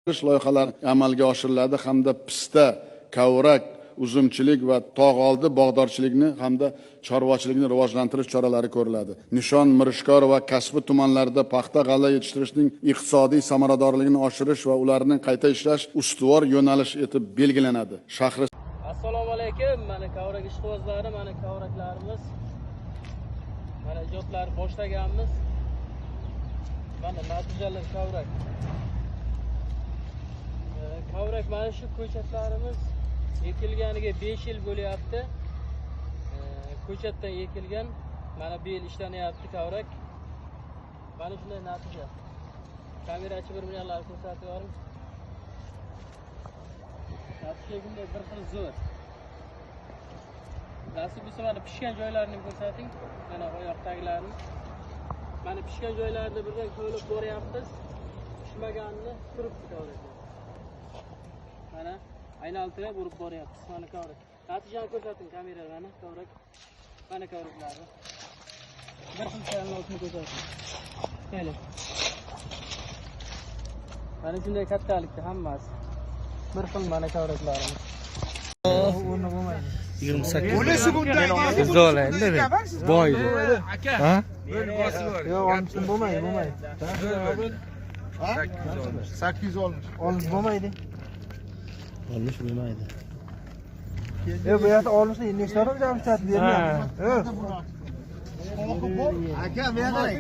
loyihalari amalga oshiriladi hamda pista, kavrak, uzumchilik va tog'oldi bog'dorchilikni hamda chorvachilikni rivojlantirish choralari ko'riladi. Nishon, Mirishkor va Kasbi tumanlarida paxta g'alla yetishtirishning iqtisodiy samaradorligini oshirish va ularni qayta ishlash ustuvor yo'nalish etib belgilanadi. Assalomu alaykum, mana kavrak ishqibozlari, mana kavraklarimiz. Mana ijodlarni boshlaganmiz. Mana natijalar kavrak. Kavrak mana shu ko'chatlarimiz ekilganiga 5 yil bo'lyapti. Ko'chatdan ekilgan, mana bu yil ishlanyapti kavrak. Mana shunday natija. Kamerachi bir millionlar ko'rsatib yuboring. Natija bunday bir xil zo'r. Nasib bo'lsa mana pishgan joylarini ko'rsating. Mana oyoqdagilarni. Mana pishgan joylarni birdan ko'lib boryapmiz. Pishmaganini turibdi kavraklar. Mana aylantirib urib boryapmiz. Mana kavrak. Natijani ko'rsating kameraga, mana kavrak. Mana kavraklarni. Bir xil tayyorlovni ko'rsating. Mayli. Mana shunday kattalikda hammasi. Bir xil mana kavraklarimiz. 28. O'lisi bunday zo'rlaydi. Boydi. Ha? Yo'q, olmishdan bo'lmaydi. Ha? 800 olmuş. Olmuş bo'lmaydi. Olmuş bo'lmaydi. Bu yerda olmishda nechtaroq jamshid bermayapti. Aka, men qarang.